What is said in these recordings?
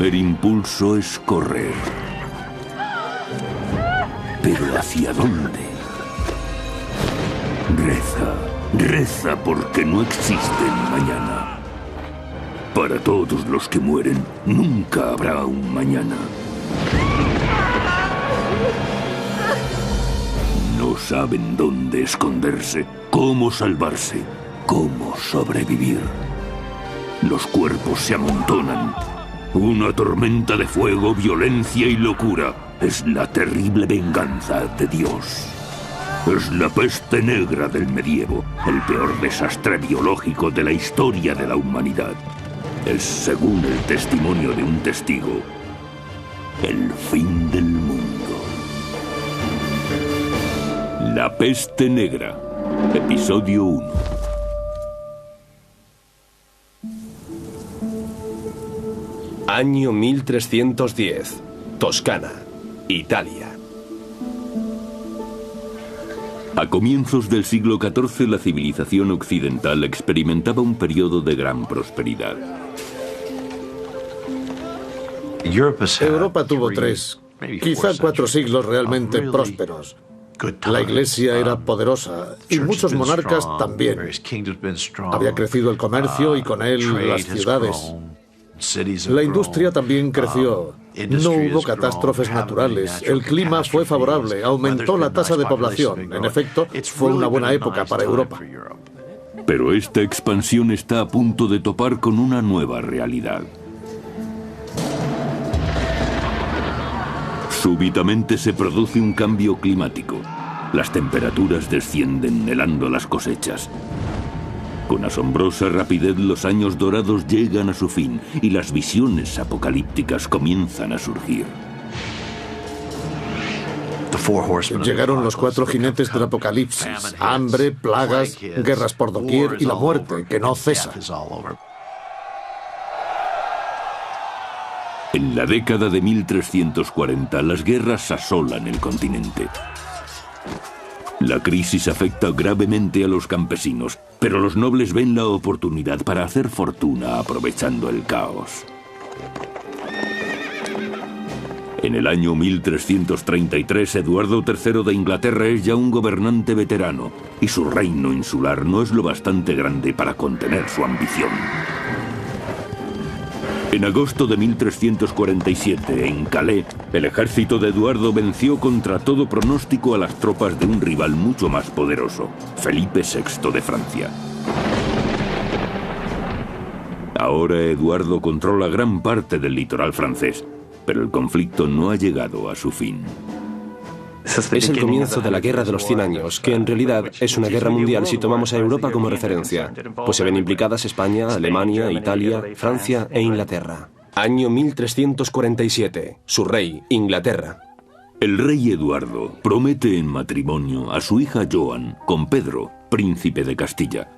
primer impulso es correr. ¿Pero hacia dónde? Reza porque no existe el mañana. Para todos los que mueren, nunca habrá un mañana. No saben dónde esconderse, cómo salvarse, cómo sobrevivir. Los cuerpos se amontonan. Una tormenta de fuego, violencia y locura. Es la terrible venganza de Dios. Es la peste negra del medievo, el peor desastre biológico de la historia de la humanidad. Es, según el testimonio de un testigo, el fin del mundo. La peste negra, episodio 1. Año 1310, Toscana, Italia. A comienzos del siglo XIV, la civilización occidental experimentaba un periodo de gran prosperidad. Europa tuvo 3, quizá 4 siglos realmente prósperos. La Iglesia era poderosa y muchos monarcas también. Había crecido el comercio y con él las ciudades. La industria también creció. No hubo catástrofes naturales. El clima fue favorable. Aumentó la tasa de población. En efecto, fue una buena época para Europa. Pero esta expansión está a punto de topar con una nueva realidad. Súbitamente se produce un cambio climático. Las temperaturas descienden, helando las cosechas. Con asombrosa rapidez, los años dorados llegan a su fin y las visiones apocalípticas comienzan a surgir. Llegaron los 4 jinetes del apocalipsis: hambre, plagas, guerras por doquier y la muerte, que no cesa. En la década de 1340, las guerras asolan el continente. La crisis afecta gravemente a los campesinos, pero los nobles ven la oportunidad para hacer fortuna aprovechando el caos. En el año 1333, Eduardo III de Inglaterra es ya un gobernante veterano, y su reino insular no es lo bastante grande para contener su ambición. En agosto de 1347, en Calais, el ejército de Eduardo venció contra todo pronóstico a las tropas de un rival mucho más poderoso, Felipe VI de Francia. Ahora Eduardo controla gran parte del litoral francés, pero el conflicto no ha llegado a su fin. Es el comienzo de la Guerra de los 100 años, que en realidad es una guerra mundial si tomamos a Europa como referencia, pues se ven implicadas España, Alemania, Italia, Francia e Inglaterra. Año 1347. Su rey, Inglaterra. El rey Eduardo promete en matrimonio a su hija Joan con Pedro, príncipe de Castilla.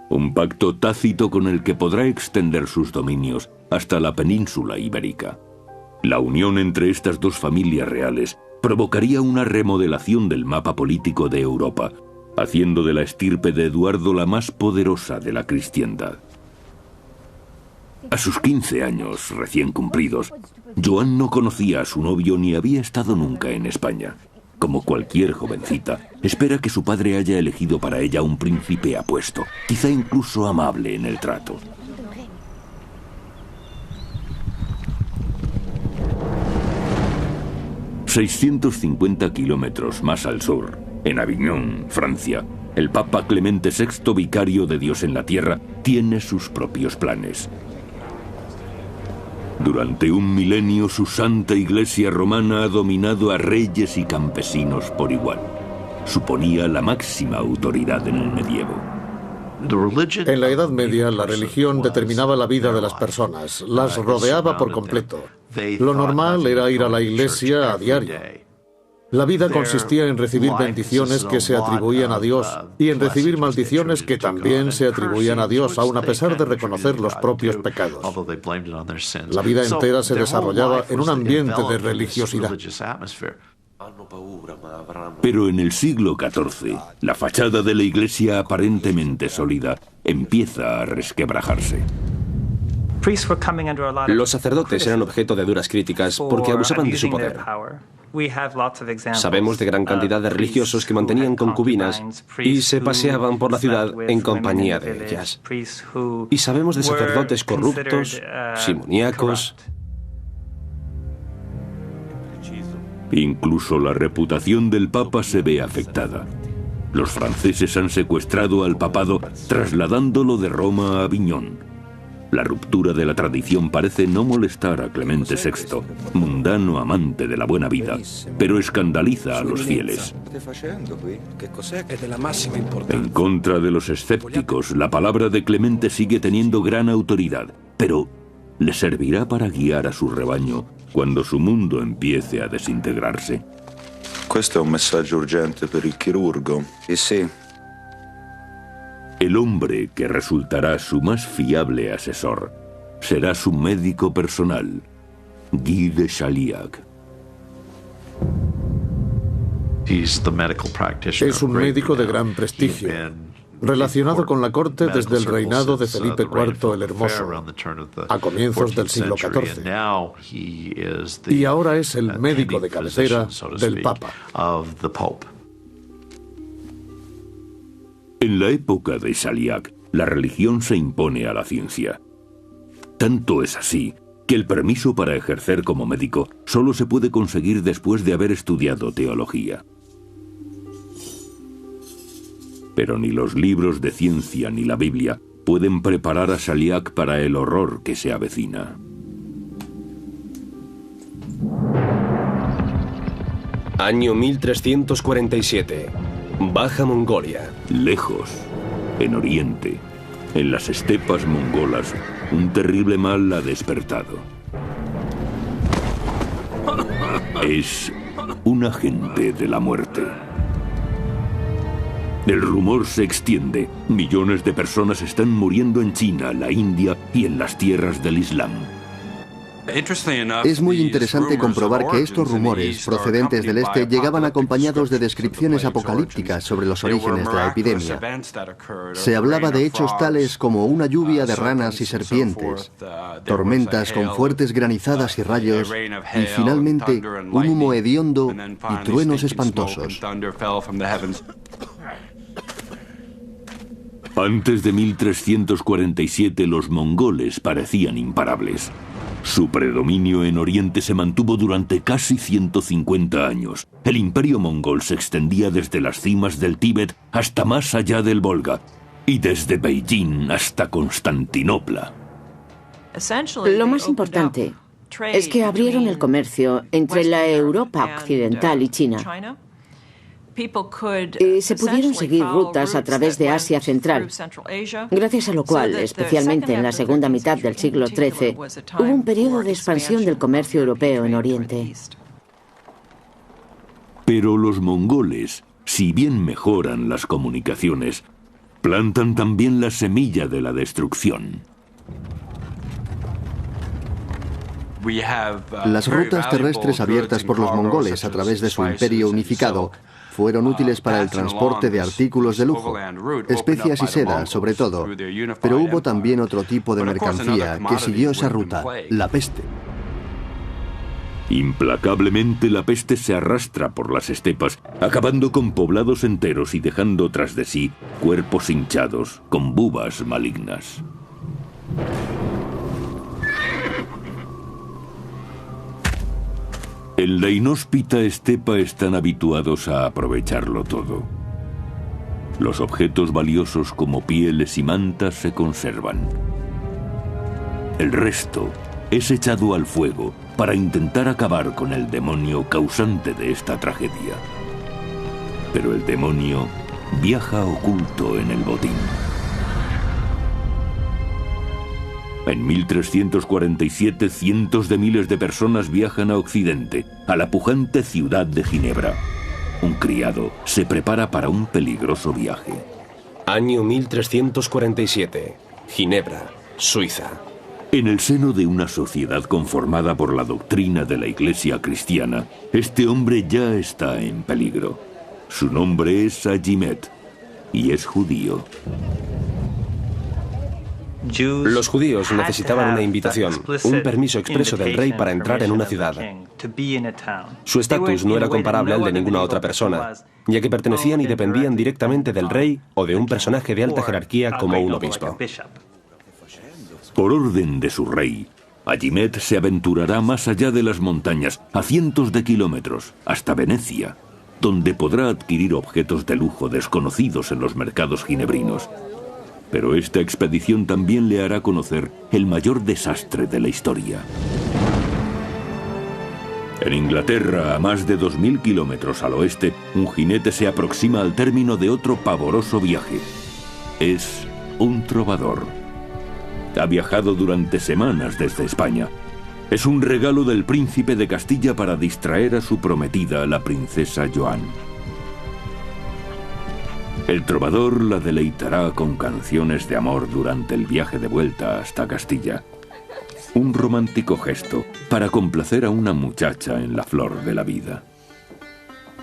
Un pacto tácito con el que podrá extender sus dominios hasta la península ibérica. La unión entre estas dos familias reales provocaría una remodelación del mapa político de Europa, haciendo de la estirpe de Eduardo la más poderosa de la cristiandad. A sus 15 años recién cumplidos, Joan no conocía a su novio ni había estado nunca en España. Como cualquier jovencita, espera que su padre haya elegido para ella un príncipe apuesto, quizá incluso amable en el trato. ...650 kilómetros más al sur, en Aviñón, Francia, el Papa Clemente VI, vicario de Dios en la tierra, tiene sus propios planes. Durante un milenio, su santa iglesia romana ha dominado a reyes y campesinos por igual. Suponía la máxima autoridad en el medievo. En la Edad Media, la religión determinaba la vida de las personas, las rodeaba por completo. Lo normal era ir a la iglesia a diario. La vida consistía en recibir bendiciones que se atribuían a Dios y en recibir maldiciones que también se atribuían a Dios, aun a pesar de reconocer los propios pecados. La vida entera se desarrollaba en un ambiente de religiosidad. Pero en el siglo XIV, la fachada de la iglesia aparentemente sólida empieza a resquebrajarse. Los sacerdotes eran objeto de duras críticas porque abusaban de su poder. Sabemos de gran cantidad de religiosos que mantenían concubinas y se paseaban por la ciudad en compañía de ellas. Y sabemos de sacerdotes corruptos, simoníacos. Incluso la reputación del Papa se ve afectada. Los franceses han secuestrado al papado, trasladándolo de Roma a Aviñón. La ruptura de la tradición parece no molestar a Clemente VI, mundano amante de la buena vida, pero escandaliza a los fieles. En contra de los escépticos, la palabra de Clemente sigue teniendo gran autoridad, pero ¿le servirá para guiar a su rebaño cuando su mundo empiece a desintegrarse? Questo è un messaggio urgente per il chirurgo. Sì. El hombre que resultará su más fiable asesor será su médico personal, Guy de Chaliac. Es un médico de gran prestigio, relacionado con la corte desde el reinado de Felipe IV el Hermoso, a comienzos del siglo XIV. Y ahora es el médico de cabecera del Papa. En la época de Chaliac, la religión se impone a la ciencia. Tanto es así que el permiso para ejercer como médico solo se puede conseguir después de haber estudiado teología. Pero ni los libros de ciencia ni la Biblia pueden preparar a Chaliac para el horror que se avecina. Año 1347. Baja Mongolia. Lejos, en Oriente, en las estepas mongolas, un terrible mal ha despertado. Es un agente de la muerte. El rumor se extiende. Millones de personas están muriendo en China, la India y en las tierras del Islam. Es muy interesante comprobar que estos rumores procedentes del este llegaban acompañados de descripciones apocalípticas sobre los orígenes de la epidemia. Se hablaba de hechos tales como una lluvia de ranas y serpientes, tormentas con fuertes granizadas y rayos, y finalmente un humo hediondo y truenos espantosos. Antes de 1347 los mongoles parecían imparables. Su predominio en Oriente se mantuvo durante casi 150 años. El imperio mongol se extendía desde las cimas del Tíbet hasta más allá del Volga, y desde Beijing hasta Constantinopla. Lo más importante es que abrieron el comercio entre la Europa occidental y China. Se pudieron seguir rutas a través de Asia Central, gracias a lo cual, especialmente en la segunda mitad del siglo XIII, hubo un periodo de expansión del comercio europeo en Oriente. Pero los mongoles, si bien mejoran las comunicaciones, plantan también la semilla de la destrucción. Las rutas terrestres abiertas por los mongoles a través de su imperio unificado fueron útiles para el transporte de artículos de lujo, especias y seda, sobre todo, pero hubo también otro tipo de mercancía que siguió esa ruta, la peste. Implacablemente la peste se arrastra por las estepas, acabando con poblados enteros y dejando tras de sí cuerpos hinchados con bubas malignas. En la inhóspita estepa están habituados a aprovecharlo todo. Los objetos valiosos como pieles y mantas se conservan. El resto es echado al fuego para intentar acabar con el demonio causante de esta tragedia. Pero el demonio viaja oculto en el botín. En 1347, cientos de miles de personas viajan a Occidente, a la pujante ciudad de Ginebra. Un criado se prepara para un peligroso viaje. Año 1347. Ginebra, Suiza. En el seno de una sociedad conformada por la doctrina de la Iglesia cristiana, este hombre ya está en peligro. Su nombre es Agimet y es judío. Los judíos necesitaban una invitación, un permiso expreso del rey para entrar en una ciudad. Su estatus no era comparable al de ninguna otra persona, ya que pertenecían y dependían directamente del rey o de un personaje de alta jerarquía como un obispo. Por orden de su rey, Agimet se aventurará más allá de las montañas, a cientos de kilómetros, hasta Venecia, donde podrá adquirir objetos de lujo desconocidos en los mercados ginebrinos. Pero esta expedición también le hará conocer el mayor desastre de la historia. En Inglaterra, a más de 2000 kilómetros al oeste, un jinete se aproxima al término de otro pavoroso viaje. Es un trovador. Ha viajado durante semanas desde España. Es un regalo del príncipe de Castilla para distraer a su prometida, la princesa Joan. El trovador la deleitará con canciones de amor durante el viaje de vuelta hasta Castilla. Un romántico gesto para complacer a una muchacha en la flor de la vida.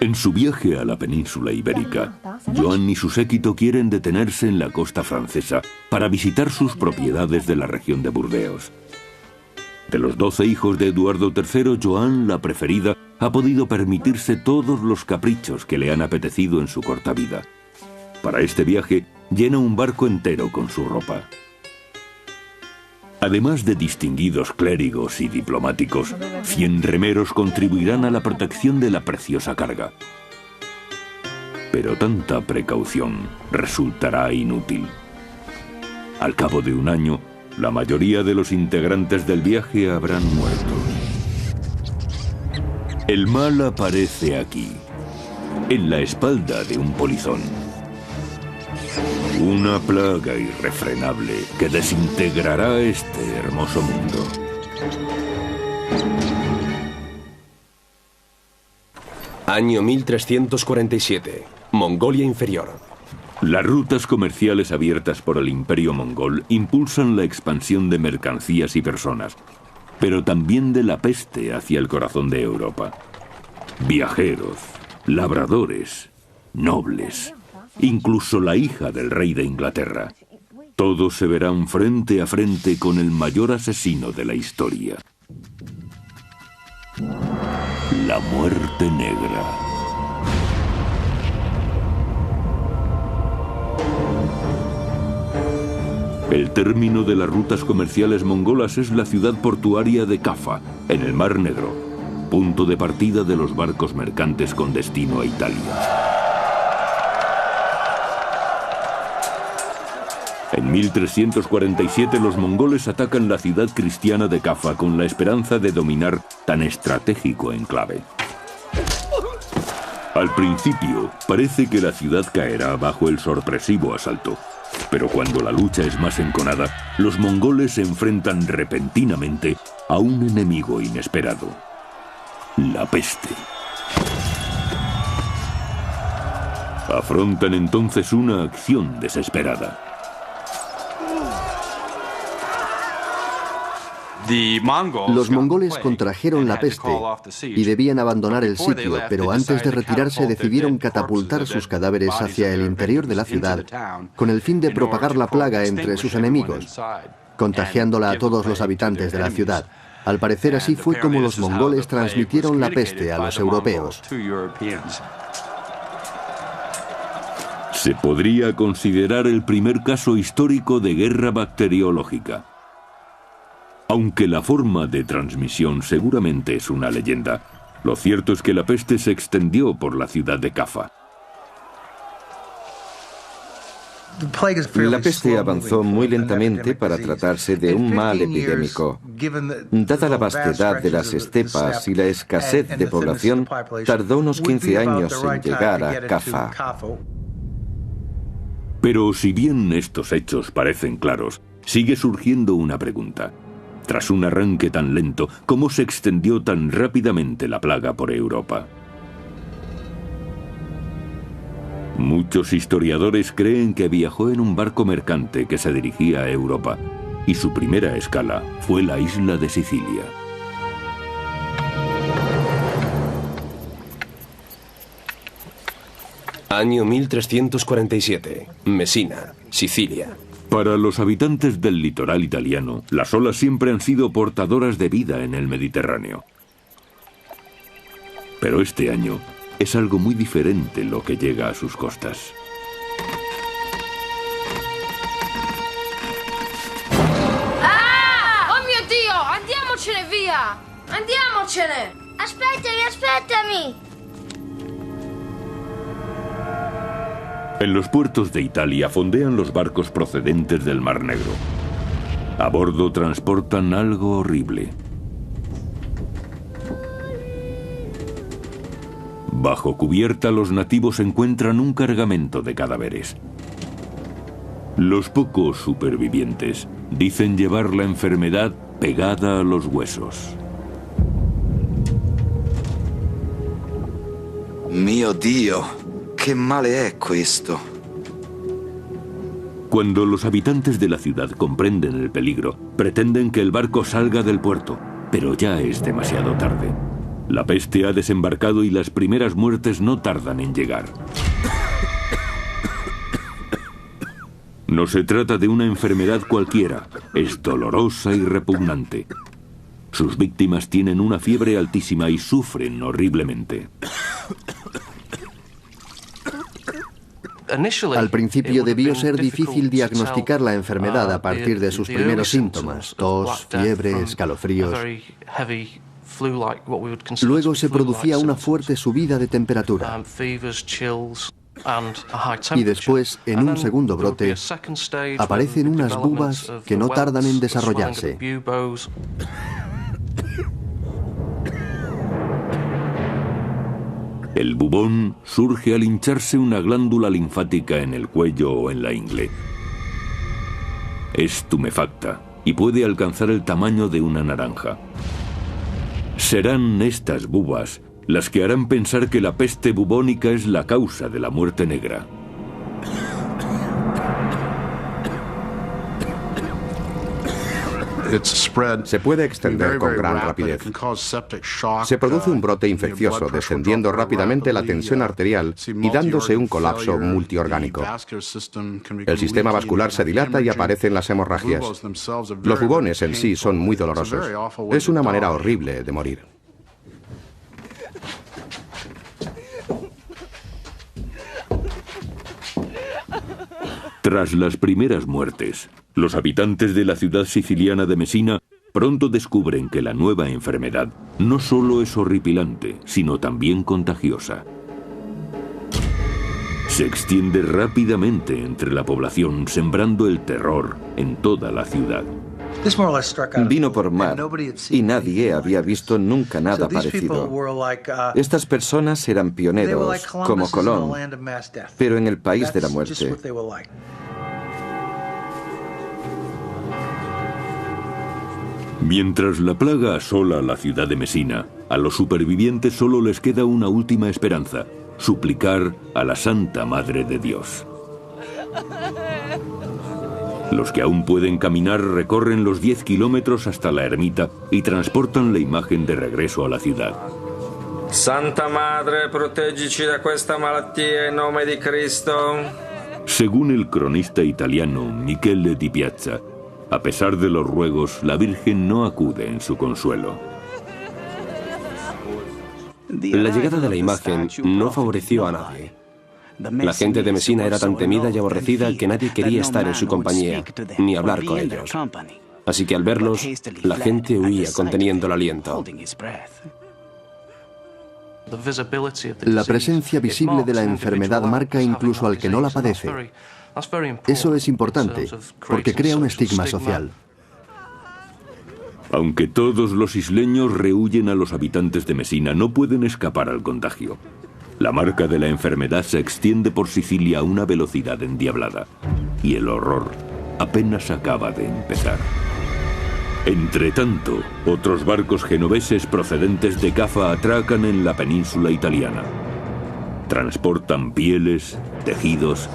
En su viaje a la península ibérica, Joan y su séquito quieren detenerse en la costa francesa para visitar sus propiedades de la región de Burdeos. De los 12 hijos de Eduardo III, Joan, la preferida, ha podido permitirse todos los caprichos que le han apetecido en su corta vida. Para este viaje, llena un barco entero con su ropa. Además de distinguidos clérigos y diplomáticos, 100 remeros contribuirán a la protección de la preciosa carga. Pero tanta precaución resultará inútil. Al cabo de un año, la mayoría de los integrantes del viaje habrán muerto. El mal aparece aquí, en la espalda de un polizón. Una plaga irrefrenable que desintegrará este hermoso mundo. Año 1347. Mongolia Inferior. Las rutas comerciales abiertas por el Imperio mongol impulsan la expansión de mercancías y personas, pero también de la peste hacia el corazón de Europa. Viajeros, labradores, nobles, incluso la hija del rey de Inglaterra. Todos se verán frente a frente con el mayor asesino de la historia. La muerte negra. El término de las rutas comerciales mongolas es la ciudad portuaria de Kaffa, en el Mar Negro, punto de partida de los barcos mercantes con destino a Italia. En 1347 los mongoles atacan la ciudad cristiana de Kaffa con la esperanza de dominar tan estratégico enclave. Al principio, parece que la ciudad caerá bajo el sorpresivo asalto. Pero cuando la lucha es más enconada, los mongoles se enfrentan repentinamente a un enemigo inesperado: la peste. Afrontan entonces una acción desesperada. Los mongoles contrajeron la peste y debían abandonar el sitio, pero antes de retirarse decidieron catapultar sus cadáveres hacia el interior de la ciudad con el fin de propagar la plaga entre sus enemigos, contagiándola a todos los habitantes de la ciudad. Al parecer así fue como los mongoles transmitieron la peste a los europeos. Se podría considerar el primer caso histórico de guerra bacteriológica. Aunque la forma de transmisión seguramente es una leyenda, lo cierto es que la peste se extendió por la ciudad de Kaffa. La peste avanzó muy lentamente para tratarse de un mal epidémico. Dada la vastedad de las estepas y la escasez de población, tardó unos 15 años en llegar a Kaffa. Pero si bien estos hechos parecen claros, sigue surgiendo una pregunta. Tras un arranque tan lento, ¿cómo se extendió tan rápidamente la plaga por Europa? Muchos historiadores creen que viajó en un barco mercante que se dirigía a Europa, y su primera escala fue la isla de Sicilia. Año 1347. Mesina, Sicilia. Para los habitantes del litoral italiano, las olas siempre han sido portadoras de vida en el Mediterráneo. Pero este año es algo muy diferente lo que llega a sus costas. ¡Ah! ¡Oh mio Dio! ¡Andiamocene via! ¡Andiamocene! ¡Aspettami! En los puertos de Italia fondean los barcos procedentes del Mar Negro. A bordo transportan algo horrible. Bajo cubierta, los nativos encuentran un cargamento de cadáveres. Los pocos supervivientes dicen llevar la enfermedad pegada a los huesos. Mio Dio! ¡Qué male è questo! Cuando los habitantes de la ciudad comprenden el peligro, pretenden que el barco salga del puerto, pero ya es demasiado tarde. La peste ha desembarcado y las primeras muertes no tardan en llegar. No se trata de una enfermedad cualquiera, es dolorosa y repugnante. Sus víctimas tienen una fiebre altísima y sufren horriblemente. Al principio debió ser difícil diagnosticar la enfermedad a partir de sus primeros síntomas, tos, fiebre, escalofríos. Luego se producía una fuerte subida de temperatura. Y después, en un segundo brote, aparecen unas bubas que no tardan en desarrollarse. El bubón surge al hincharse una glándula linfática en el cuello o en la ingle. Es tumefacta y puede alcanzar el tamaño de una naranja. Serán estas bubas las que harán pensar que la peste bubónica es la causa de la muerte negra. Se puede extender con gran rapidez. Se produce un brote infeccioso, descendiendo rápidamente la tensión arterial y dándose un colapso multiorgánico. El sistema vascular se dilata y aparecen las hemorragias. Los bubones en sí son muy dolorosos. Es una manera horrible de morir. Tras las primeras muertes, los habitantes de la ciudad siciliana de Messina pronto descubren que la nueva enfermedad no solo es horripilante, sino también contagiosa. Se extiende rápidamente entre la población, sembrando el terror en toda la ciudad. Vino por mar y nadie había visto nunca nada parecido. Estas personas eran pioneros, como Colón, pero en el país de la muerte. Mientras la plaga asola la ciudad de Messina, a los supervivientes solo les queda una última esperanza: suplicar a la Santa Madre de Dios. Los que aún pueden caminar recorren los 10 kilómetros hasta la ermita y transportan la imagen de regreso a la ciudad. Santa Madre, proteggici da questa malattia in nome di Cristo. Según el cronista italiano Michele Di Piazza, a pesar de los ruegos, la Virgen no acude en su consuelo. La llegada de la imagen no favoreció a nadie. La gente de Messina era tan temida y aborrecida que nadie quería estar en su compañía, ni hablar con ellos. Así que al verlos, la gente huía conteniendo el aliento. La presencia visible de la enfermedad marca incluso al que no la padece. Eso es importante, porque crea un estigma social. Aunque todos los isleños rehuyen a los habitantes de Messina, no pueden escapar al contagio. La marca de la enfermedad se extiende por Sicilia a una velocidad endiablada. Y el horror apenas acaba de empezar. Entretanto, otros barcos genoveses procedentes de Cafa atracan en la península italiana. Transportan pieles, tejidos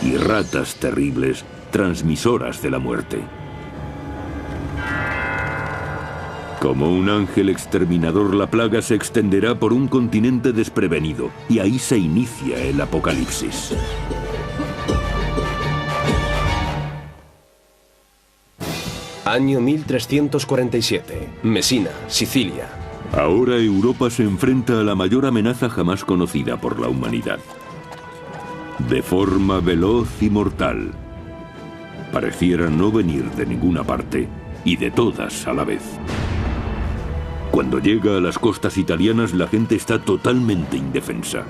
y ratas terribles, transmisoras de la muerte. Como un ángel exterminador, la plaga se extenderá por un continente desprevenido, y ahí se inicia el apocalipsis. Año 1347. Messina, Sicilia. Ahora Europa se enfrenta a la mayor amenaza jamás conocida por la humanidad. De forma veloz y mortal. Pareciera no venir de ninguna parte y de todas a la vez. Cuando llega a las costas italianas, la gente está totalmente indefensa.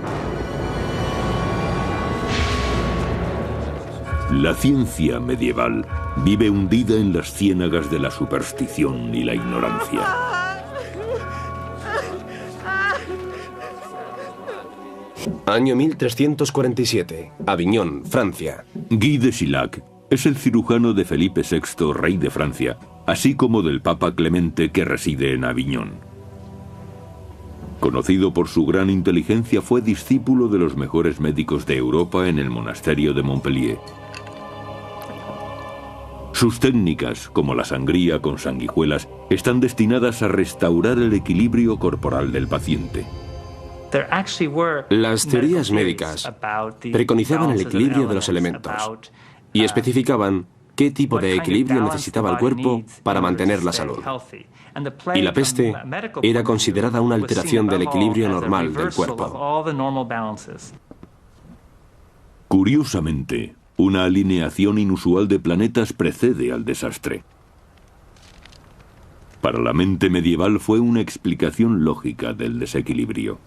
La ciencia medieval vive hundida en las ciénagas de la superstición y la ignorancia. Año 1347. Aviñón, Francia. Guy de Sillac es el cirujano de Felipe VI, rey de Francia, así como del Papa Clemente, que reside en Aviñón. Conocido por su gran inteligencia, fue discípulo de los mejores médicos de Europa en el monasterio de Montpellier. Sus técnicas, como la sangría con sanguijuelas, están destinadas a restaurar el equilibrio corporal del paciente. Las teorías médicas preconizaban el equilibrio de los elementos y especificaban qué tipo de equilibrio necesitaba el cuerpo para mantener la salud. Y la peste era considerada una alteración del equilibrio normal del cuerpo. Curiosamente, una alineación inusual de planetas precede al desastre. Para la mente medieval fue una explicación lógica del desequilibrio.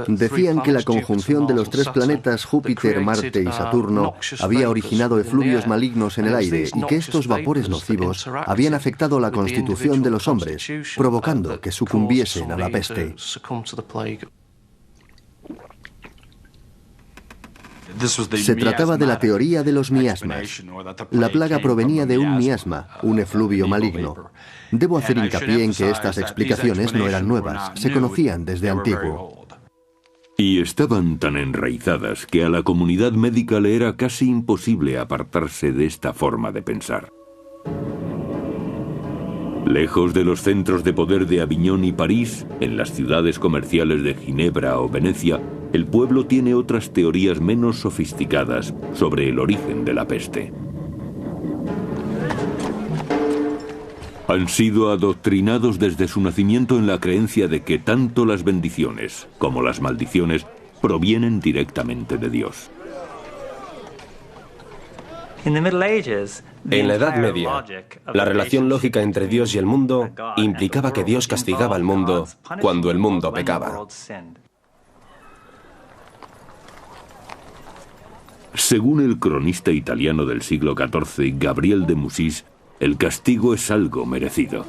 Decían que la conjunción de los tres planetas Júpiter, Marte y Saturno había originado efluvios malignos en el aire y que estos vapores nocivos habían afectado la constitución de los hombres, provocando que sucumbiesen a la peste. Se trataba de la teoría de los miasmas. La plaga provenía de un miasma, un efluvio maligno. Debo hacer hincapié en que estas explicaciones no eran nuevas, se conocían desde antiguo. Y estaban tan enraizadas que a la comunidad médica le era casi imposible apartarse de esta forma de pensar. Lejos de los centros de poder de Aviñón y París, en las ciudades comerciales de Ginebra o Venecia, el pueblo tiene otras teorías menos sofisticadas sobre el origen de la peste. Han sido adoctrinados desde su nacimiento en la creencia de que tanto las bendiciones como las maldiciones provienen directamente de Dios. En la Edad Media, la relación lógica entre Dios y el mundo implicaba que Dios castigaba al mundo cuando el mundo pecaba. Según el cronista italiano del siglo XIV, Gabriel de Mussis, el castigo es algo merecido.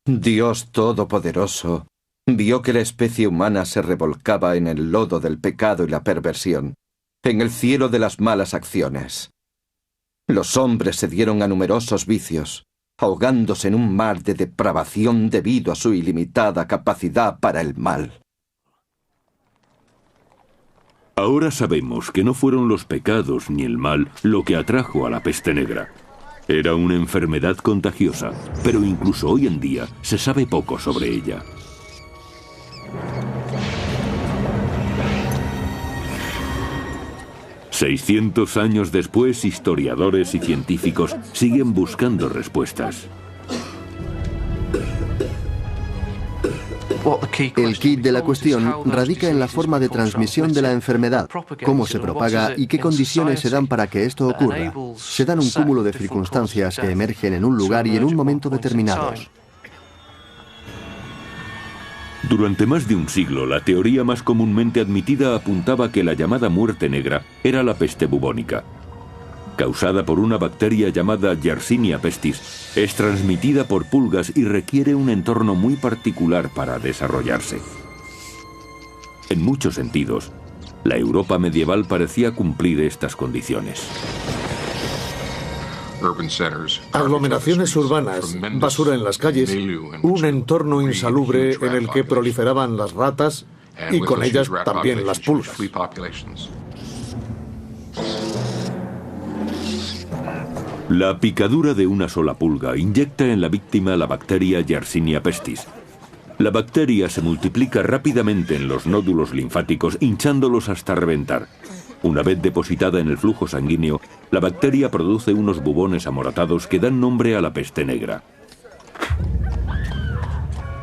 Dios Todopoderoso vio que la especie humana se revolcaba en el lodo del pecado y la perversión, en el cielo de las malas acciones. Los hombres se dieron a numerosos vicios, ahogándose en un mar de depravación debido a su ilimitada capacidad para el mal. Ahora sabemos que no fueron los pecados ni el mal lo que atrajo a la peste negra. Era una enfermedad contagiosa, pero incluso hoy en día se sabe poco sobre ella. «600 años después, historiadores y científicos siguen buscando respuestas». El quid de la cuestión radica en la forma de transmisión de la enfermedad, cómo se propaga y qué condiciones se dan para que esto ocurra. Se dan un cúmulo de circunstancias que emergen en un lugar y en un momento determinados. Durante más de un siglo, la teoría más comúnmente admitida apuntaba que la llamada muerte negra era la peste bubónica. Causada por una bacteria llamada Yersinia pestis, es transmitida por pulgas y requiere un entorno muy particular para desarrollarse. En muchos sentidos, la Europa medieval parecía cumplir estas condiciones. Aglomeraciones urbanas, basura en las calles, un entorno insalubre en el que proliferaban las ratas y con ellas también las pulgas. La picadura de una sola pulga inyecta en la víctima la bacteria Yersinia pestis. La bacteria se multiplica rápidamente en los nódulos linfáticos, hinchándolos hasta reventar. Una vez depositada en el flujo sanguíneo, la bacteria produce unos bubones amoratados que dan nombre a la peste negra.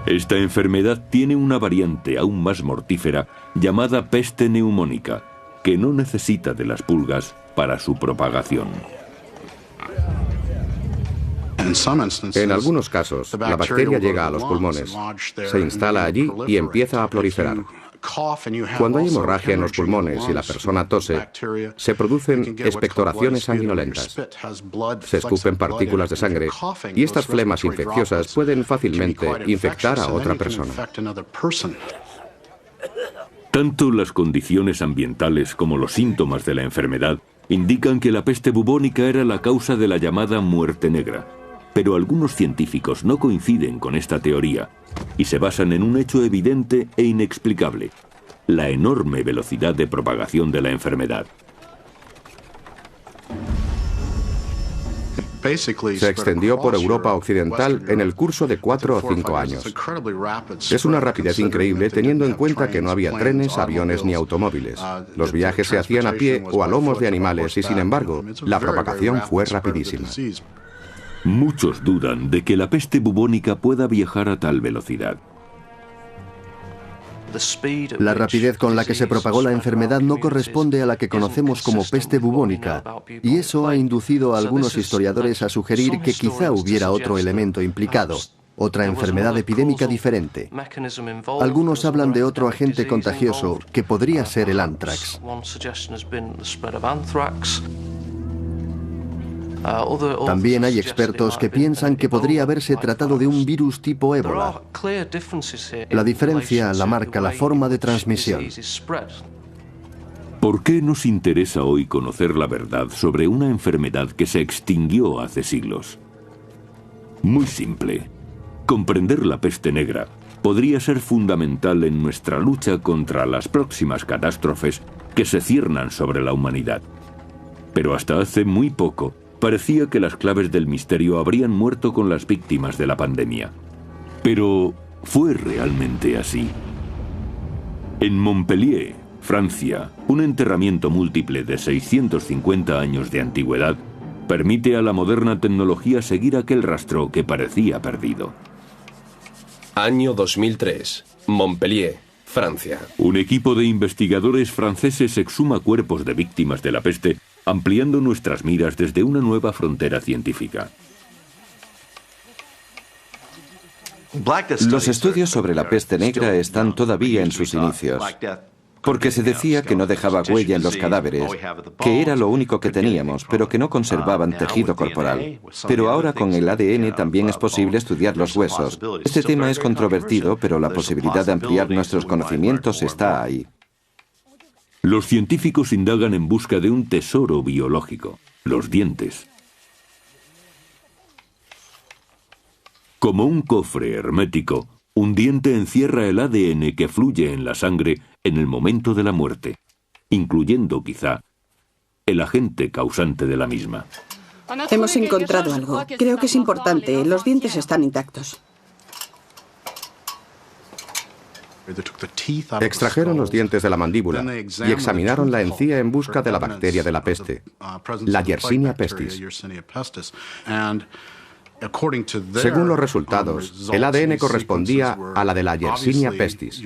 Esta enfermedad tiene una variante aún más mortífera llamada peste neumónica, que no necesita de las pulgas para su propagación. En algunos casos, la bacteria llega a los pulmones, se instala allí y empieza a proliferar. Cuando hay hemorragia en los pulmones y la persona tose, se producen expectoraciones sanguinolentas. Se escupen partículas de sangre y estas flemas infecciosas pueden fácilmente infectar a otra persona. Tanto las condiciones ambientales como los síntomas de la enfermedad indican que la peste bubónica era la causa de la llamada muerte negra. Pero algunos científicos no coinciden con esta teoría y se basan en un hecho evidente e inexplicable: la enorme velocidad de propagación de la enfermedad. Se extendió por Europa Occidental en el curso de 4 o 5 años. Es una rapidez increíble teniendo en cuenta que no había trenes, aviones ni automóviles. Los viajes se hacían a pie o a lomos de animales y, sin embargo, la propagación fue rapidísima. Muchos dudan de que la peste bubónica pueda viajar a tal velocidad. La rapidez con la que se propagó la enfermedad no corresponde a la que conocemos como peste bubónica, y eso ha inducido a algunos historiadores a sugerir que quizá hubiera otro elemento implicado, otra enfermedad epidémica diferente. Algunos hablan de otro agente contagioso que podría ser el ántrax. También hay expertos que piensan que podría haberse tratado de un virus tipo ébola. La diferencia la marca la forma de transmisión. ¿Por qué nos interesa hoy conocer la verdad sobre una enfermedad que se extinguió hace siglos? Muy simple. Comprender la peste negra podría ser fundamental en nuestra lucha contra las próximas catástrofes que se ciernan sobre la humanidad. Pero hasta hace muy poco, parecía que las claves del misterio habrían muerto con las víctimas de la pandemia. Pero, ¿fue realmente así? En Montpellier, Francia, un enterramiento múltiple de 650 años de antigüedad permite a la moderna tecnología seguir aquel rastro que parecía perdido. Año 2003, Montpellier, Francia. Un equipo de investigadores franceses exhuma cuerpos de víctimas de la peste, ampliando nuestras miras desde una nueva frontera científica. Los estudios sobre la peste negra están todavía en sus inicios, porque se decía que no dejaba huella en los cadáveres, que era lo único que teníamos, pero que no conservaban tejido corporal. Pero ahora con el ADN también es posible estudiar los huesos. Este tema es controvertido, pero la posibilidad de ampliar nuestros conocimientos está ahí. Los científicos indagan en busca de un tesoro biológico: los dientes. Como un cofre hermético, un diente encierra el ADN que fluye en la sangre en el momento de la muerte, incluyendo quizá el agente causante de la misma. Hemos encontrado algo. Creo que es importante. Los dientes están intactos. Extrajeron los dientes de la mandíbula y examinaron la encía en busca de la bacteria de la peste, la Yersinia pestis. Según los resultados, el ADN correspondía a la de la Yersinia pestis.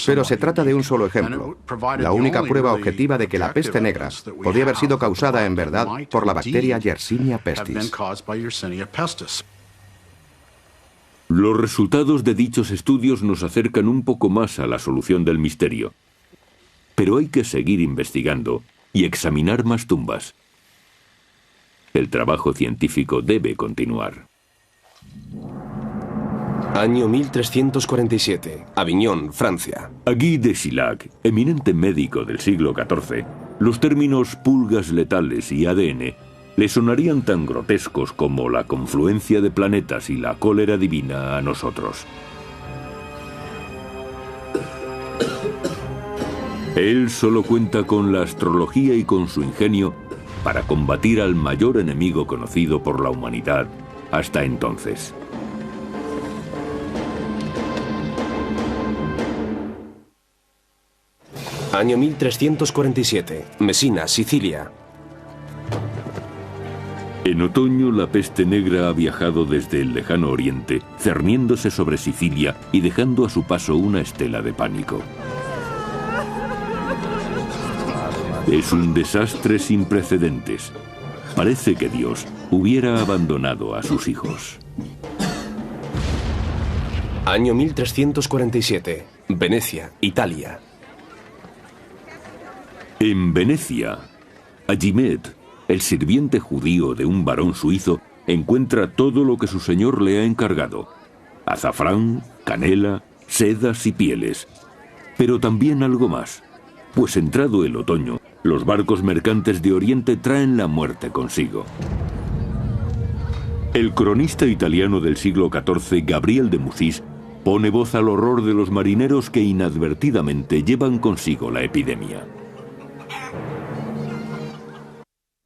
Pero se trata de un solo ejemplo, la única prueba objetiva de que la peste negra podía haber sido causada en verdad por la bacteria Yersinia pestis. Los resultados de dichos estudios nos acercan un poco más a la solución del misterio. Pero hay que seguir investigando y examinar más tumbas. El trabajo científico debe continuar. Año 1347, Aviñón, Francia. A Guy de Chilhac, eminente médico del siglo XIV, los términos pulgas letales y ADN le sonarían tan grotescos como la confluencia de planetas y la cólera divina a nosotros. Él solo cuenta con la astrología y con su ingenio para combatir al mayor enemigo conocido por la humanidad hasta entonces. Año 1347. Mesina, Sicilia. En otoño, la peste negra ha viajado desde el lejano oriente, cerniéndose sobre Sicilia y dejando a su paso una estela de pánico. Es un desastre sin precedentes. Parece que Dios hubiera abandonado a sus hijos. Año 1347. Venecia, Italia. En Venecia, Agimed, el sirviente judío de un varón suizo, encuentra todo lo que su señor le ha encargado: azafrán, canela, sedas y pieles. Pero también algo más, pues entrado el otoño, los barcos mercantes de Oriente traen la muerte consigo. El cronista italiano del siglo XIV, Gabriel de Mussis, pone voz al horror de los marineros que inadvertidamente llevan consigo la epidemia.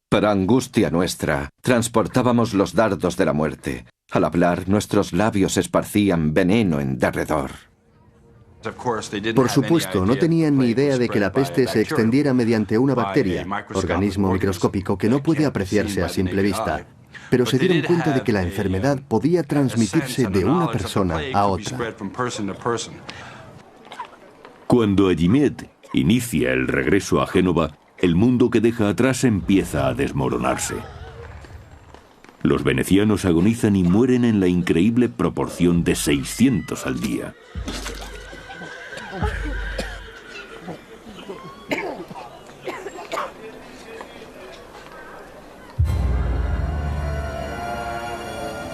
Para angustia nuestra, transportábamos los dardos de la muerte. Al hablar, nuestros labios esparcían veneno en derredor. Por supuesto, no tenían ni idea de que la peste se extendiera mediante una bacteria, organismo microscópico que no puede apreciarse a simple vista. Pero se dieron cuenta de que la enfermedad podía transmitirse de una persona a otra. Cuando Agimed inicia el regreso a Génova, el mundo que deja atrás empieza a desmoronarse. Los venecianos agonizan y mueren en la increíble proporción de 600 al día.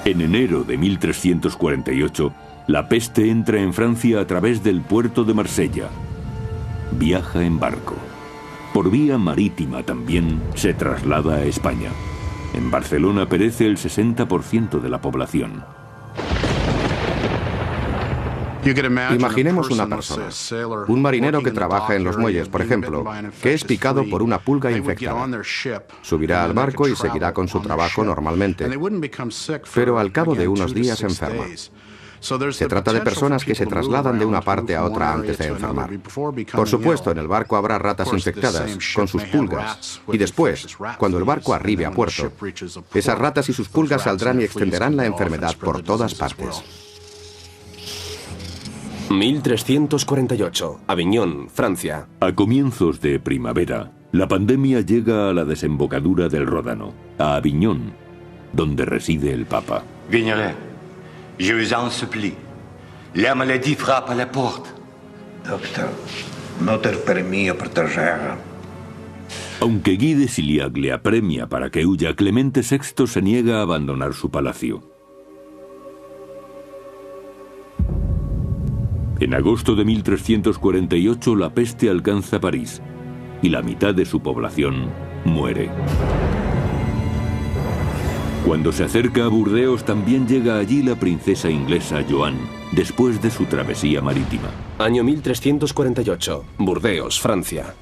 En enero de 1348, la peste entra en Francia a través del puerto de Marsella. Viaja en barco. Por vía marítima también se traslada a España. En Barcelona perece el 60% de la población. Imaginemos una persona, un marinero que trabaja en los muelles, por ejemplo, que es picado por una pulga infectada. Subirá al barco y seguirá con su trabajo normalmente, pero al cabo de unos días se enferma. Se trata de personas que se trasladan de una parte a otra antes de enfermar. Por supuesto, en el barco habrá ratas infectadas, con sus pulgas, y después, cuando el barco arribe a puerto, esas ratas y sus pulgas saldrán y extenderán la enfermedad por todas partes. 1348. Aviñón, Francia. A comienzos de primavera, la pandemia llega a la desembocadura del Ródano, a Aviñón, donde reside el Papa. Vignolet, je vous en supplie. La maladie frappe à la porte. Doctor, noter per mio protegere. Aunque Guy de Siliac le apremia para que huya, Clemente VI se niega a abandonar su palacio. En agosto de 1348 la peste alcanza París y la mitad de su población muere. Cuando se acerca a Burdeos también llega allí la princesa inglesa Joan, después de su travesía marítima. Año 1348. Burdeos, Francia.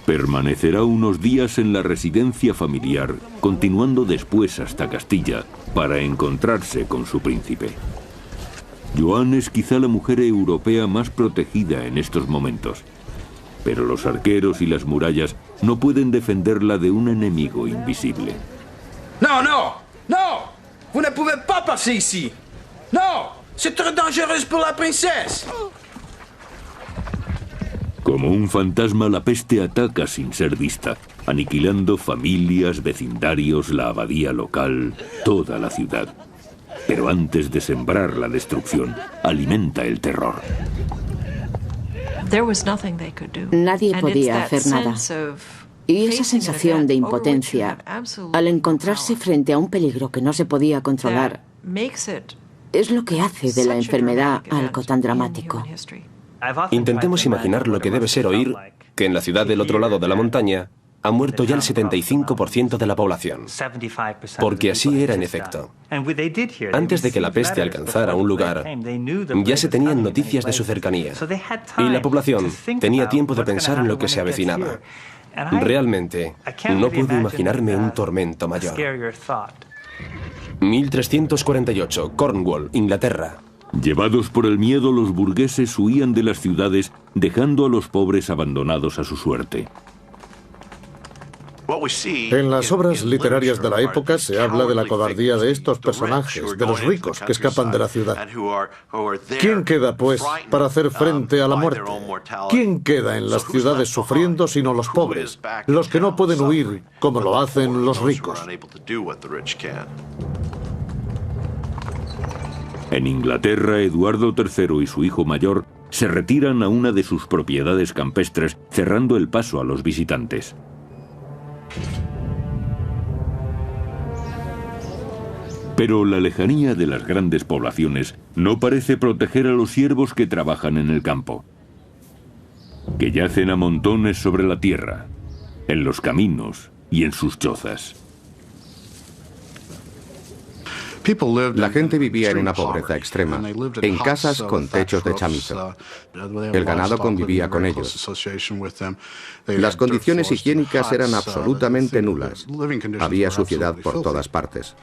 Permanecerá unos días en la residencia familiar, continuando después hasta Castilla, para encontrarse con su príncipe. Joan es quizá la mujer europea más protegida en estos momentos, pero los arqueros y las murallas no pueden defenderla de un enemigo invisible. No, no, no! Vous ne pouvez pas passer ici! No! C'est trop dangereux pour la princesse! Como un fantasma, la peste ataca sin ser vista, aniquilando familias, vecindarios, la abadía local, toda la ciudad. Pero antes de sembrar la destrucción, alimenta el terror. Nadie podía hacer nada. Y esa sensación de impotencia, al encontrarse frente a un peligro que no se podía controlar, es lo que hace de la enfermedad algo tan dramático. Intentemos imaginar lo que debe ser oír que en la ciudad del otro lado de la montaña ha muerto ya el 75% de la población. Porque así era en efecto. Antes de que la peste alcanzara un lugar, ya se tenían noticias de su cercanía. Y la población tenía tiempo de pensar en lo que se avecinaba. Realmente, no puedo imaginarme un tormento mayor. 1348, Cornwall, Inglaterra. Llevados por el miedo, los burgueses huían de las ciudades, dejando a los pobres abandonados a su suerte. En las obras literarias de la época se habla de la cobardía de estos personajes, de los ricos que escapan de la ciudad. ¿Quién queda, pues, para hacer frente a la muerte? ¿Quién queda en las ciudades sufriendo sino los pobres, los que no pueden huir como lo hacen los ricos? En Inglaterra, Eduardo III y su hijo mayor se retiran a una de sus propiedades campestres, cerrando el paso a los visitantes. Pero la lejanía de las grandes poblaciones no parece proteger a los siervos que trabajan en el campo, que yacen a montones sobre la tierra, en los caminos y en sus chozas. La gente vivía en una pobreza extrema, en casas con techos de chamizo. El ganado convivía con ellos. Las condiciones higiénicas eran absolutamente nulas. Había suciedad por todas partes.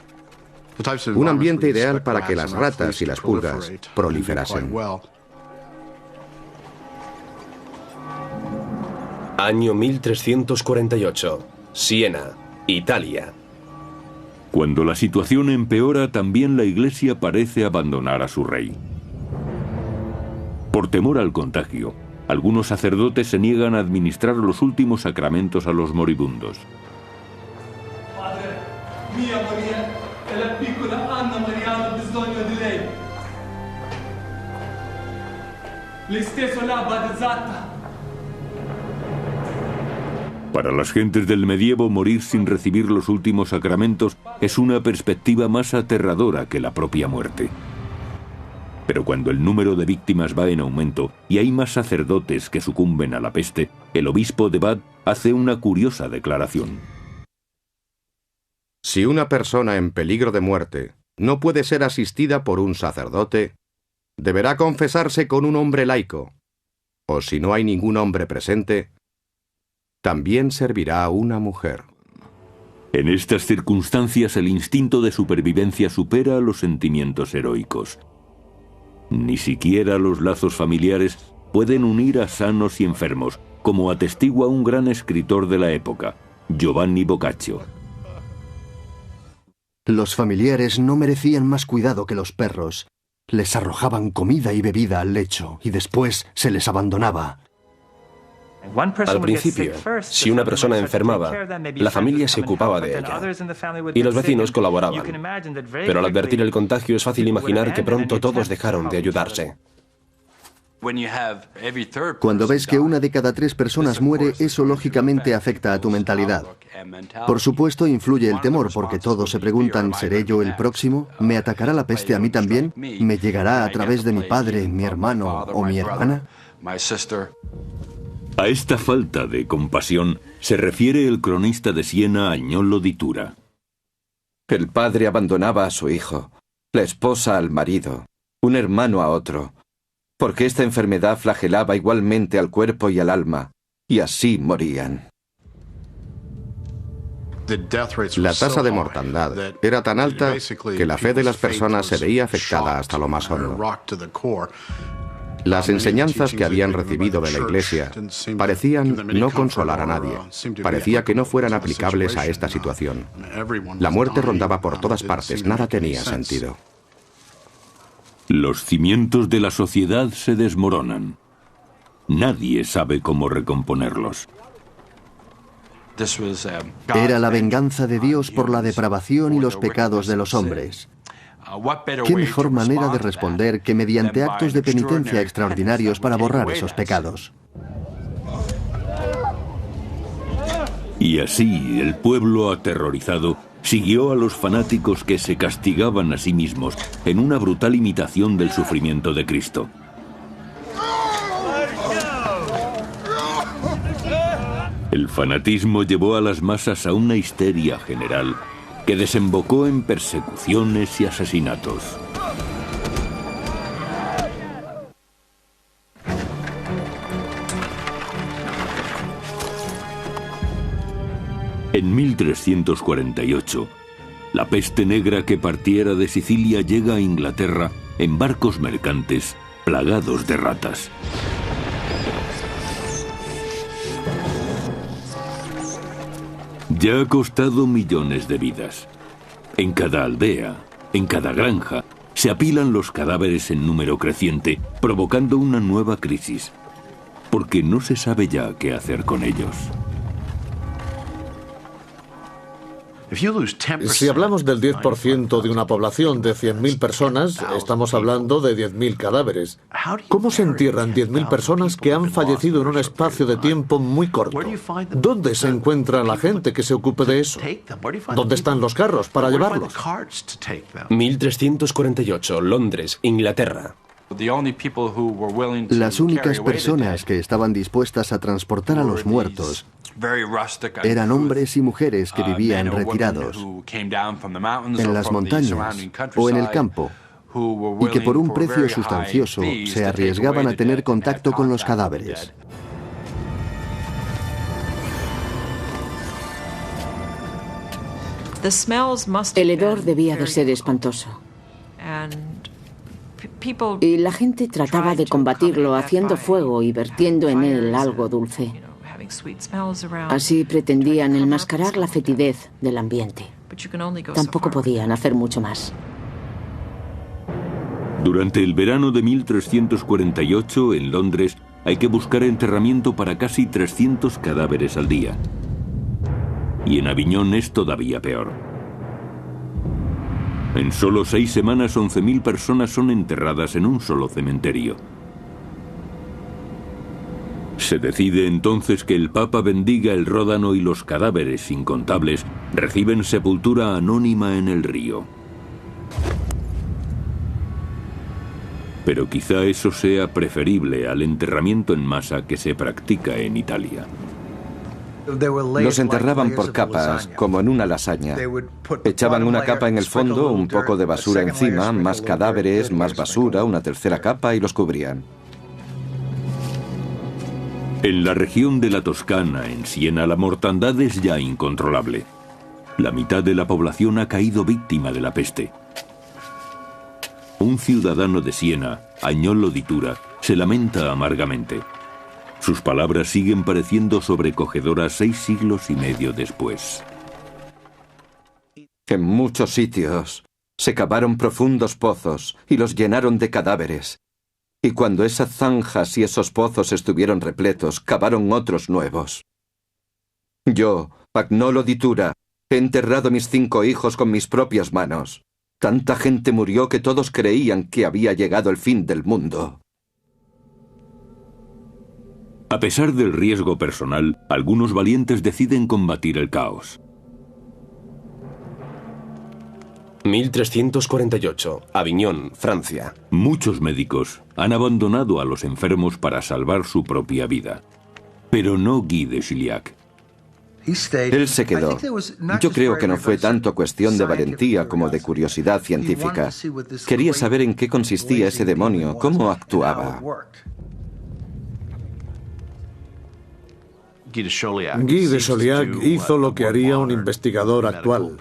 Un ambiente ideal para que las ratas y las pulgas proliferasen. Año 1348. Siena, Italia. Cuando la situación empeora, también la Iglesia parece abandonar a su rey. Por temor al contagio, algunos sacerdotes se niegan a administrar los últimos sacramentos a los moribundos. Padre, mia Maria e la piccola Anna Maria hanno bisogno di lei. Lei stesso l'ha battezzata. Para las gentes del medievo, morir sin recibir los últimos sacramentos es una perspectiva más aterradora que la propia muerte. Pero cuando el número de víctimas va en aumento y hay más sacerdotes que sucumben a la peste, el obispo de Bath hace una curiosa declaración. Si una persona en peligro de muerte no puede ser asistida por un sacerdote, deberá confesarse con un hombre laico, o si no hay ningún hombre presente, también servirá una mujer. En estas circunstancias, el instinto de supervivencia supera a los sentimientos heroicos. Ni siquiera los lazos familiares pueden unir a sanos y enfermos, como atestigua un gran escritor de la época, Giovanni Boccaccio. Los familiares no merecían más cuidado que los perros. Les arrojaban comida y bebida al lecho y después se les abandonaba. Al principio, si una persona enfermaba, la familia se ocupaba de ella y los vecinos colaboraban. Pero al advertir el contagio es fácil imaginar que pronto todos dejaron de ayudarse. Cuando ves que 1 de cada 3 personas muere, eso lógicamente afecta a tu mentalidad. Por supuesto, influye el temor, porque todos se preguntan, ¿seré yo el próximo? ¿Me atacará la peste a mí también? ¿Me llegará a través de mi padre, mi hermano o mi hermana? A esta falta de compasión se refiere el cronista de Siena, Agnolo di Tura. El padre abandonaba a su hijo, la esposa al marido, un hermano a otro, porque esta enfermedad flagelaba igualmente al cuerpo y al alma, y así morían. La tasa de mortandad era tan alta que la fe de las personas se veía afectada hasta lo más hondo. Las enseñanzas que habían recibido de la Iglesia parecían no consolar a nadie. Parecía que no fueran aplicables a esta situación. La muerte rondaba por todas partes, nada tenía sentido. Los cimientos de la sociedad se desmoronan. Nadie sabe cómo recomponerlos. Era la venganza de Dios por la depravación y los pecados de los hombres. ¿Qué mejor manera de responder que mediante actos de penitencia extraordinarios para borrar esos pecados? Y así el pueblo aterrorizado siguió a los fanáticos que se castigaban a sí mismos en una brutal imitación del sufrimiento de Cristo. El fanatismo llevó a las masas a una histeria general que desembocó en persecuciones y asesinatos. En 1348, la peste negra que partiera de Sicilia llega a Inglaterra en barcos mercantes plagados de ratas. Ya ha costado millones de vidas. En cada aldea, en cada granja, se apilan los cadáveres en número creciente, provocando una nueva crisis, porque no se sabe ya qué hacer con ellos. Si hablamos del 10% de una población de 100.000 personas, estamos hablando de 10.000 cadáveres. ¿Cómo se entierran 10.000 personas que han fallecido en un espacio de tiempo muy corto? ¿Dónde se encuentra la gente que se ocupe de eso? ¿Dónde están los carros para llevarlos? 1348, Londres, Inglaterra. Las únicas personas que estaban dispuestas a transportar a los muertos eran hombres y mujeres que vivían retirados en las montañas o en el campo y que por un precio sustancioso se arriesgaban a tener contacto con los cadáveres. El hedor debía de ser espantoso. Y la gente trataba de combatirlo haciendo fuego y vertiendo en él algo dulce. Así pretendían enmascarar la fetidez del ambiente. Tampoco podían hacer mucho más. Durante el verano de 1348, en Londres, hay que buscar enterramiento para casi 300 cadáveres al día. Y en Aviñón es todavía peor. En solo 6 semanas, 11.000 personas son enterradas en un solo cementerio. Se decide entonces que el Papa bendiga el Ródano y los cadáveres incontables reciben sepultura anónima en el río. Pero quizá eso sea preferible al enterramiento en masa que se practica en Italia. Los enterraban por capas, como en una lasaña. Echaban una capa en el fondo, un poco de basura encima, más cadáveres, más basura, una tercera capa y los cubrían. En la región de la Toscana, en Siena, la mortandad es ya incontrolable. La mitad de la población ha caído víctima de la peste. Un ciudadano de Siena, Agnolo di Tura, se lamenta amargamente. Sus palabras siguen pareciendo sobrecogedoras 6 siglos y medio después. En muchos sitios se cavaron profundos pozos y los llenaron de cadáveres. Y cuando esas zanjas y esos pozos estuvieron repletos, cavaron otros nuevos. Yo, Agnolo di Tura, he enterrado mis 5 hijos con mis propias manos. Tanta gente murió que todos creían que había llegado el fin del mundo. A pesar del riesgo personal, algunos valientes deciden combatir el caos. 1348, Aviñón, Francia. Muchos médicos han abandonado a los enfermos para salvar su propia vida. Pero no Guy de Chiliac. Él se quedó. Yo creo que no fue tanto cuestión de valentía como de curiosidad científica. Quería saber en qué consistía ese demonio, cómo actuaba. Guy de Chauliac hizo lo que haría un investigador actual.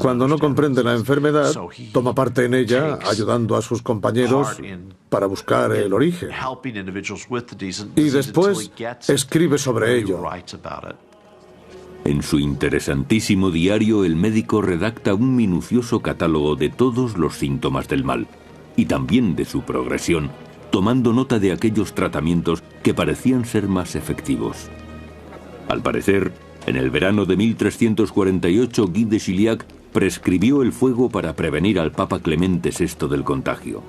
Cuando no comprende la enfermedad, toma parte en ella, ayudando a sus compañeros para buscar el origen. Y después escribe sobre ello. En su interesantísimo diario, el médico redacta un minucioso catálogo de todos los síntomas del mal, y también de su progresión, tomando nota de aquellos tratamientos que parecían ser más efectivos. Al parecer, en el verano de 1348, Guy de Chiliac prescribió el fuego para prevenir al Papa Clemente VI del contagio.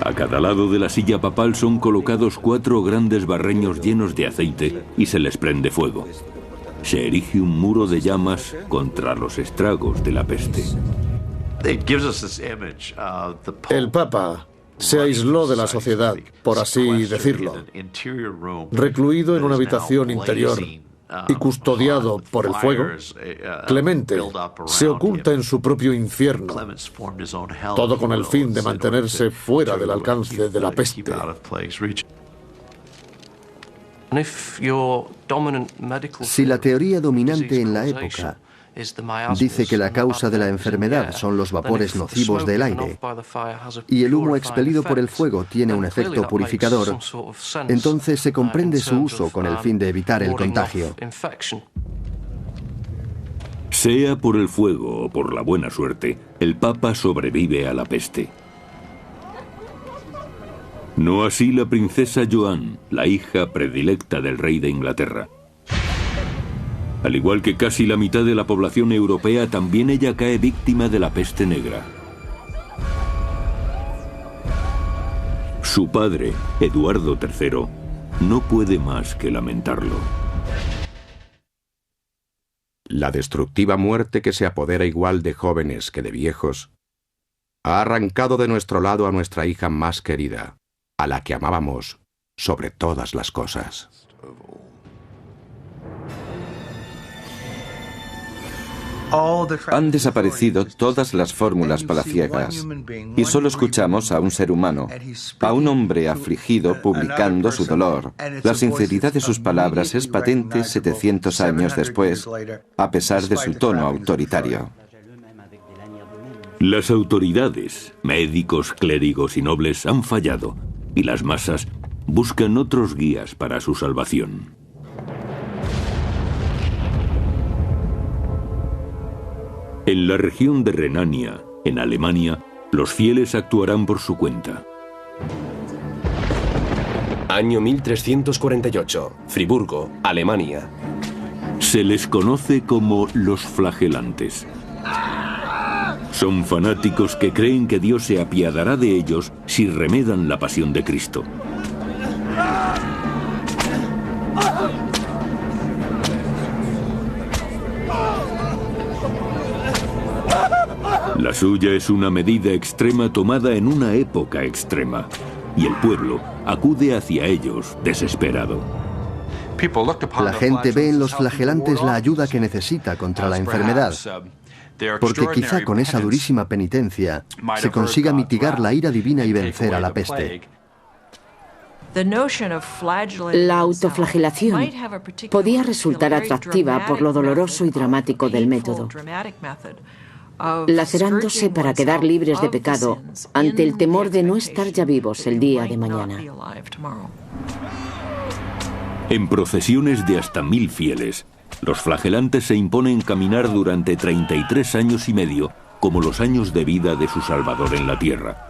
A cada lado de la silla papal son colocados 4 grandes barreños llenos de aceite y se les prende fuego. Se erige un muro de llamas contra los estragos de la peste. El Papa se aisló de la sociedad, por así decirlo, recluido en una habitación interior y custodiado por el fuego. Clemente se oculta en su propio infierno, todo con el fin de mantenerse fuera del alcance de la peste. Si la teoría dominante en la época Dice que la causa de la enfermedad son los vapores nocivos del aire y el humo expelido por el fuego tiene un efecto purificador. Entonces se comprende su uso con el fin de evitar el contagio. Sea por el fuego o por la buena suerte, el Papa sobrevive a la peste. No así la princesa Joan, la hija predilecta del rey de Inglaterra. Al igual que casi la mitad de la población europea, también ella cae víctima de la peste negra. Su padre, Eduardo III, no puede más que lamentarlo. La destructiva muerte que se apodera igual de jóvenes que de viejos ha arrancado de nuestro lado a nuestra hija más querida, a la que amábamos sobre todas las cosas. Han desaparecido todas las fórmulas palaciegas y solo escuchamos a un ser humano, a un hombre afligido publicando su dolor. La sinceridad de sus palabras es patente 700 años después, a pesar de su tono autoritario. Las autoridades, médicos, clérigos y nobles han fallado y las masas buscan otros guías para su salvación. En la región de Renania, en Alemania, los fieles actuarán por su cuenta. Año 1348, Friburgo, Alemania. Se les conoce como los flagelantes. Son fanáticos que creen que Dios se apiadará de ellos si remedan la pasión de Cristo. La suya es una medida extrema tomada en una época extrema, y el pueblo acude hacia ellos desesperado. La gente ve en los flagelantes la ayuda que necesita contra la enfermedad, porque quizá con esa durísima penitencia se consiga mitigar la ira divina y vencer a la peste. La autoflagelación podía resultar atractiva por lo doloroso y dramático del método, lacerándose para quedar libres de pecado ante el temor de no estar ya vivos el día de mañana. En procesiones de hasta 1000 fieles, los flagelantes se imponen caminar durante 33 años y medio, como los años de vida de su Salvador en la tierra.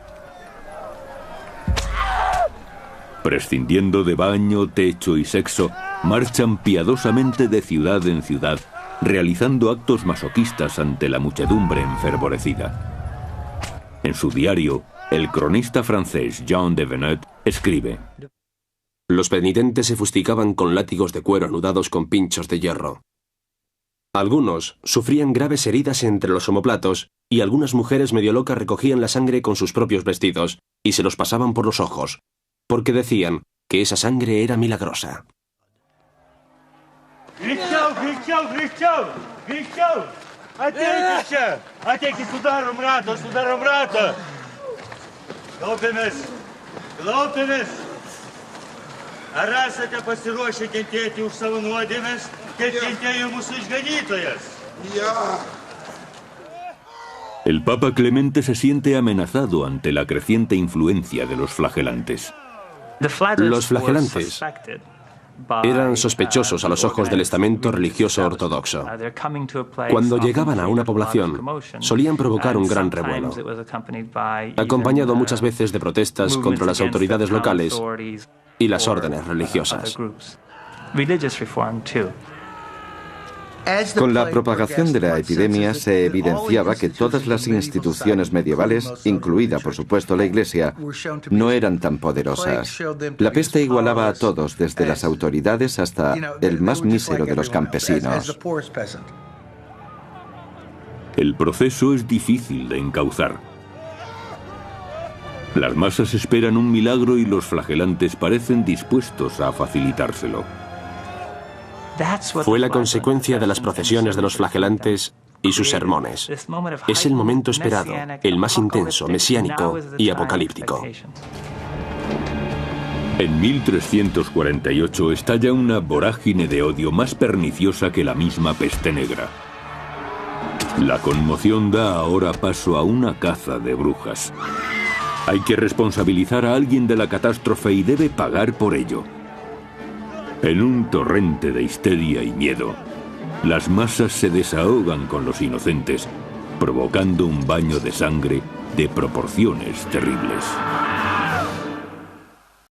Prescindiendo de baño, techo y sexo, marchan piadosamente de ciudad en ciudad, realizando actos masoquistas ante la muchedumbre enfervorecida. En su diario, el cronista francés Jean de Venette escribe: los penitentes se fustigaban con látigos de cuero anudados con pinchos de hierro. Algunos sufrían graves heridas entre los omoplatos y algunas mujeres medio locas recogían la sangre con sus propios vestidos y se los pasaban por los ojos, porque decían que esa sangre era milagrosa. El Papa Clemente se siente amenazado ante la creciente influencia de los flagelantes. Los flagelantes eran sospechosos a los ojos del estamento religioso ortodoxo. Cuando llegaban a una población, solían provocar un gran revuelo, acompañado muchas veces de protestas contra las autoridades locales y las órdenes religiosas. Con la propagación de la epidemia se evidenciaba que todas las instituciones medievales, incluida por supuesto la Iglesia, no eran tan poderosas. La peste igualaba a todos, desde las autoridades hasta el más mísero de los campesinos. El proceso es difícil de encauzar. Las masas esperan un milagro y los flagelantes parecen dispuestos a facilitárselo. Fue la consecuencia de las procesiones de los flagelantes y sus sermones. Es el momento esperado, el más intenso, mesiánico y apocalíptico. En 1348 estalla una vorágine de odio más perniciosa que la misma peste negra. La conmoción da ahora paso a una caza de brujas. Hay que responsabilizar a alguien de la catástrofe y debe pagar por ello. En un torrente de histeria y miedo, las masas se desahogan con los inocentes, provocando un baño de sangre de proporciones terribles.